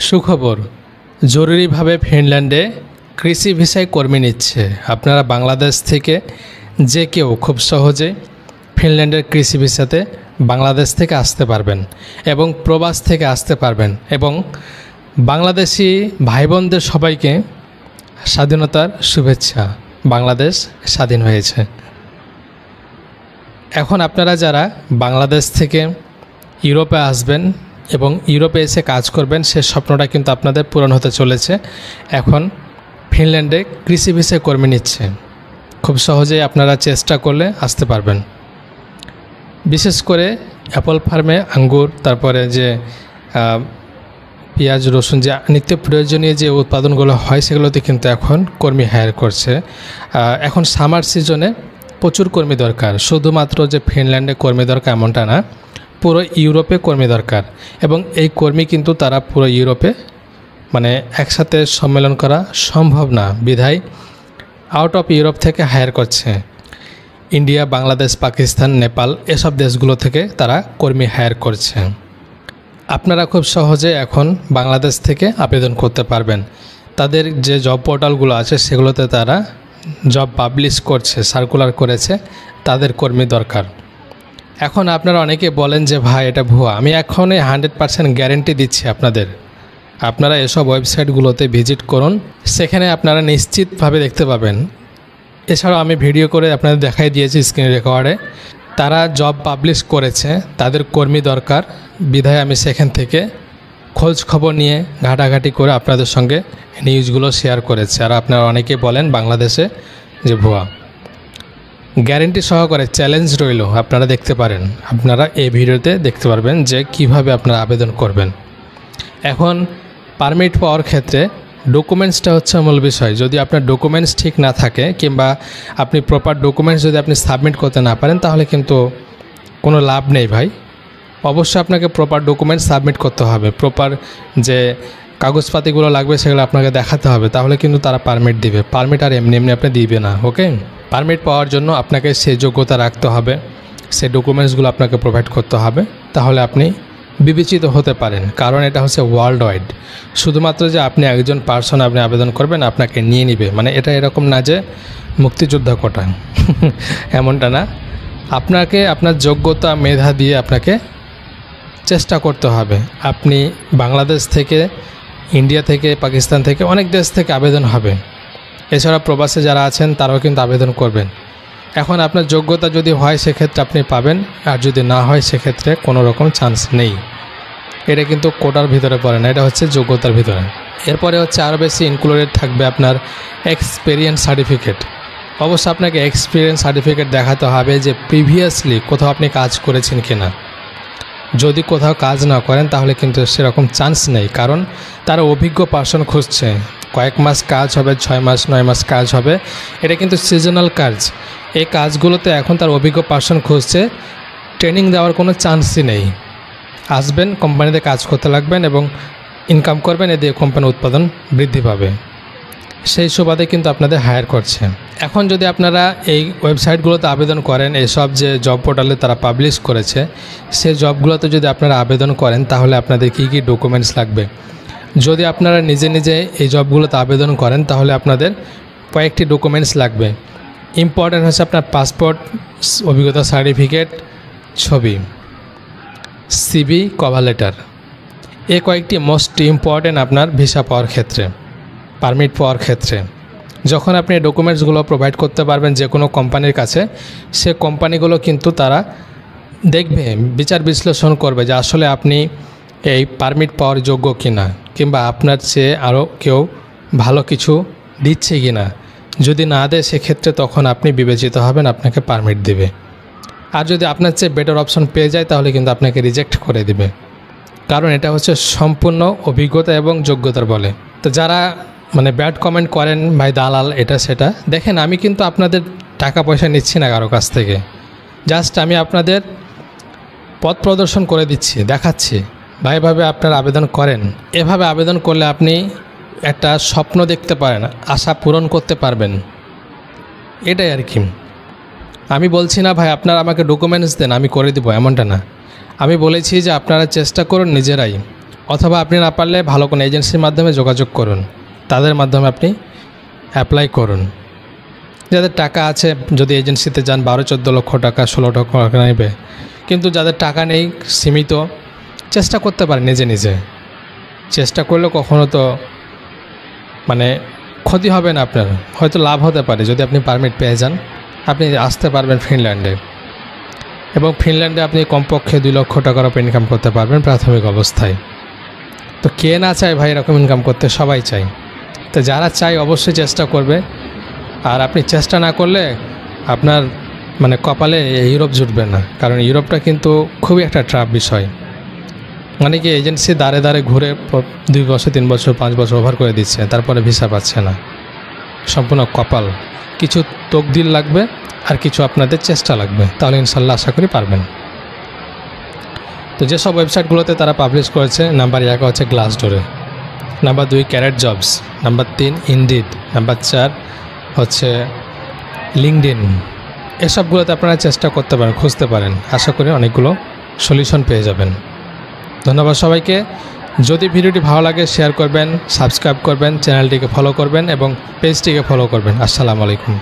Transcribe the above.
সুখবর, জরুরিভাবে ফিনল্যান্ডে কৃষি ভিসায় কর্মী নিচ্ছে। আপনারা বাংলাদেশ থেকে যে কেউ খুব সহজে ফিনল্যান্ডের কৃষি ভিসাতে বাংলাদেশ থেকে আসতে পারবেন এবং প্রবাস থেকে আসতে পারবেন। এবং বাংলাদেশি ভাই বোনদের সবাইকে স্বাধীনতার শুভেচ্ছা। বাংলাদেশ স্বাধীন হয়েছে। এখন আপনারা যারা বাংলাদেশ থেকে ইউরোপে আসবেন এবং ইউরোপে এসে কাজ করবেন, সে স্বপ্নটা কিন্তু আপনাদের পূরণ হতে চলেছে। এখন ফিনল্যান্ডে কৃষি ভিসায় কর্মী নিচ্ছে। খুব সহজেই আপনারা চেষ্টা করলে আসতে পারবেন। বিশেষ করে অ্যাপল ফার্মে আঙ্গুর, তারপরে যে পেঁয়াজ রসুন, যে নিত্য প্রয়োজনীয় যে উৎপাদনগুলো হয় সেগুলোতে কিন্তু এখন কর্মী হায়ার করছে। এখন সামার সিজনে প্রচুর কর্মী দরকার। শুধুমাত্র যে ফিনল্যান্ডে কর্মী দরকার এমনটা না, পুরো ইউরোপে কর্মী দরকার। এবং এই কর্মী কিন্তু তারা পুরো ইউরোপে একসাথে সম্মেলন করা সম্ভব না, বিধায় আউট অফ ইউরোপ থেকে হায়ার করছে। ইন্ডিয়া, বাংলাদেশ, পাকিস্তান, নেপাল এসব দেশগুলো থেকে তারা কর্মী হায়ার করছে। আপনারা খুব সহজে এখন বাংলাদেশ থেকে আবেদন করতে পারবেন। তাদের যে জব পোর্টালগুলো আছে সেগুলোতে তারা জব পাবলিশ করছে, সার্কুলার করেছে, তাদের কর্মী দরকার। এখন আপনারা অনেকে বলেন যে ভাই এটা ভুয়া। আমি এখনই 100% গ্যারেন্টি দিচ্ছি আপনাদের। আপনারা এসব ওয়েবসাইটগুলোতে ভিজিট করুন, সেখানে আপনারা নিশ্চিতভাবে দেখতে পাবেন। এছাড়াও আমি ভিডিও করে আপনাদের দেখাই দিয়েছি স্ক্রিন রেকর্ডে। তারা জব পাবলিশ করেছে, তাদের কর্মী দরকার, বিধায় আমি সেখান থেকে খোঁজ খবর নিয়ে ঘাটাঘাটি করে আপনাদের সঙ্গে নিউজগুলো শেয়ার করেছি। আর আপনারা অনেকেই বলেন বাংলাদেশে যে ভুয়া। গ্যারেন্টি সহকারে চ্যালেঞ্জ রইল, আপনারা দেখতে পারেন। আপনারা এই ভিডিওতে দেখতে পারবেন যে কিভাবে আপনারা আবেদন করবেন। এখন পারমিট পাওয়ার ক্ষেত্রে ডকুমেন্টসটা হচ্ছে মূল বিষয়। যদি আপনার ডকুমেন্টস ঠিক না থাকে কিংবা আপনি প্রপার ডকুমেন্টস যদি আপনি সাবমিট করতে না পারেন, তাহলে কিন্তু কোনো লাভ নেই ভাই। অবশ্যই আপনাকে প্রপার ডকুমেন্টস সাবমিট করতে হবে। প্রপার যে কাগজপাতিগুলো লাগবে সেগুলো আপনাকে দেখাতে হবে, তাহলে কিন্তু তারা পারমিট দিবে। পারমিট আর এমনি এমনি আপনি দিবে না। ওকে, পারমিট পাওয়ার জন্য আপনাকে সেই যোগ্যতা রাখতে হবে, সেই ডকুমেন্টসগুলো আপনাকে প্রোভাইড করতে হবে, তাহলে আপনি বিবেচিত হতে পারেন। কারণ এটা হচ্ছে ওয়ার্ল্ড ওয়াইড। শুধুমাত্র যে আপনি একজন পার্সন আপনি আবেদন করবেন আপনাকে নিয়ে নিবে, এটা এরকম না যে মুক্তিযোদ্ধা কোটা এমনটা না। আপনাকে আপনার যোগ্যতা মেধা দিয়ে আপনাকে চেষ্টা করতে হবে। আপনি বাংলাদেশ থেকে, ইন্ডিয়া থেকে, পাকিস্তান থেকে, অনেক দেশ থেকে আবেদন হবে। এছাড়া প্রবাসে যারা আছেন তারাও কিন্তু আবেদন করবেন। এখন আপনার যোগ্যতা যদি হয় সেক্ষেত্রে আপনি পাবেন, আর যদি না হয় সেক্ষেত্রে কোনো রকম চান্স নেই। এটা কিন্তু কোটার ভিতরে পড়ে না, এটা হচ্ছে যোগ্যতার ভিতরে। এরপরে হচ্ছে আরও বেশি ইনক্লুডেড থাকবে আপনার এক্সপিরিয়েন্স সার্টিফিকেট। অবশ্যই আপনাকে এক্সপিরিয়েন্স সার্টিফিকেট দেখাতে হবে যে প্রিভিয়াসলি কোথাও আপনি কাজ করেছেন কিনা। যদি কোথাও কাজ না করেন তাহলে কিন্তু সেরকম চান্স নেই, কারণ তারা অভিজ্ঞ পার্সন খুঁজছে। কয়েক মাস কাজ হবে, 6 মাস 9 মাস কাজ হবে, এটা কিন্তু সিজনাল কাজ। এই কাজগুলোতে এখন তার অভিজ্ঞ পার্সন খুঁজছে। ট্রেনিং দেওয়ার কোনো চান্সই নেই। আসবেন, কোম্পানিতে কাজ করতে লাগবেন এবং ইনকাম করবেন, এতে কোম্পানির উৎপাদন বৃদ্ধি পাবে। সেই সুবাদে কিন্তু আপনাদের হায়ার করছে। এখন যদি আপনারা এই ওয়েবসাইটগুলোতে আবেদন করেন, এইসব যে জব পোর্টালে তারা পাবলিশ করেছে, সেই জবগুলোতে যদি আপনারা আবেদন করেন তাহলে আপনাদের কী কী ডকুমেন্টস লাগবে। যদি আপনারা নিজে নিজে এই জবগুলোতে আবেদন করেন তাহলে আপনাদের কয়েকটি ডকুমেন্টস লাগবে। ইম্পর্ট্যান্ট হচ্ছে আপনার পাসপোর্ট, অভিজ্ঞতা সার্টিফিকেট, ছবি, সিভি, কভার লেটার। এই কয়েকটি মোস্ট ইম্পর্ট্যান্ট আপনার ভিসা পাওয়ার ক্ষেত্রে, পারমিট পাওয়ার ক্ষেত্রে। যখন আপনি এই ডকুমেন্টসগুলো প্রোভাইড করতে পারবেন যে কোনো কোম্পানির কাছে, সে কোম্পানিগুলো কিন্তু তারা দেখবে, বিচার বিশ্লেষণ করবে যে আসলে আপনি এই পারমিট পাওয়ার যোগ্য কিনা, কিংবা আপনার চেয়ে আরও কেউ ভালো কিছু দিচ্ছে কিনা। যদি না দেয় সেক্ষেত্রে তখন আপনি বিবেচিত হবেন, আপনাকে পারমিট দেবে। আর যদি আপনার চেয়ে বেটার অপশন পেয়ে যায় তাহলে কিন্তু আপনাকে রিজেক্ট করে দেবে, কারণ এটা হচ্ছে সম্পূর্ণ অভিজ্ঞতা এবং যোগ্যতার বলে। তো যারা ব্যাড কমেন্ট করেন ভাই দালাল এটা সেটা, দেখেন আমি কিন্তু আপনাদের টাকা পয়সা নিচ্ছি না কারো কাছ থেকে। জাস্ট আমি আপনাদের পথ প্রদর্শন করে দিচ্ছি, দেখাচ্ছি ভাই এভাবে আপনারা আবেদন করেন। এভাবে আবেদন করলে আপনি একটা স্বপ্ন দেখতে পারেন, আশা পূরণ করতে পারবেন, এটাই আর কি। আমি বলছি না ভাই আপনারা আমাকে ডকুমেন্টস দেন আমি করে দেবো, এমনটা না। আমি বলেছি যে আপনারা চেষ্টা করুন নিজেরাই অথবা আপনি না পারলে ভালো কোনো এজেন্সির মাধ্যমে যোগাযোগ করুন, তাদের মাধ্যমে আপনি অ্যাপ্লাই করুন। যাদের টাকা আছে, যদি এজেন্সিতে যান 12-14 লক্ষ টাকা 16 লক্ষ টাকা নেবে, কিন্তু যাদের টাকা নেই, সীমিত, চেষ্টা করতে পারেন নিজে নিজে। চেষ্টা করলে কখনো তো মানে ক্ষতি হবে না আপনার, হয়তো লাভ হতে পারে। যদি আপনি পারমিট পেয়ে যান, আপনি আসতে পারবেন ফিনল্যান্ডে, এবং ফিনল্যান্ডে আপনি কমপক্ষে 2 লক্ষ টাকার উপর ইনকাম করতে পারবেন প্রাথমিক অবস্থায়। তো কে না চায় ভাই এরকম ইনকাম করতে? সবাই চায়। তো যারা চায় অবশ্যই চেষ্টা করবে। আর আপনি চেষ্টা না করলে আপনার মানে কপালে ইউরোপ জুটবে না, কারণ ইউরোপটা কিন্তু খুবই একটা ট্রাফ বিষয়। মানে কি, এজেন্সি দাঁড়ে দাঁড়ে ঘুরে 2 বছর 3 বছর 5 বছর ওভার করে দিচ্ছে, তারপরে ভিসা পাচ্ছে না। সম্পূর্ণ কপাল। কিছু তকদির লাগবে আর কিছু আপনাদের চেষ্টা লাগবে, তাহলে ইনশাল্লাহ আশা করি পারবেন। তো যেসব ওয়েবসাইটগুলোতে তারা পাবলিশ করেছে, নাম্বার 1 হচ্ছে গ্লাসডোরে, নাম্বার 2 ক্যারেট জবস, নাম্বার 3 ইনডিড, নাম্বার 4 হচ্ছে লিঙ্কডইন। এসবগুলোতে আপনারা চেষ্টা করতে পারেন, খুঁজতে পারেন, আশা করি অনেকগুলো সলিউশন পেয়ে যাবেন। ধন্যবাদ সবাইকে। যদি ভিডিওটি ভালো লাগে শেয়ার করবেন, সাবস্ক্রাইব করবেন, চ্যানেলটিকে ফলো করবেন এবং পেজটিকে ফলো করবেন। আসসালামু আলাইকুম।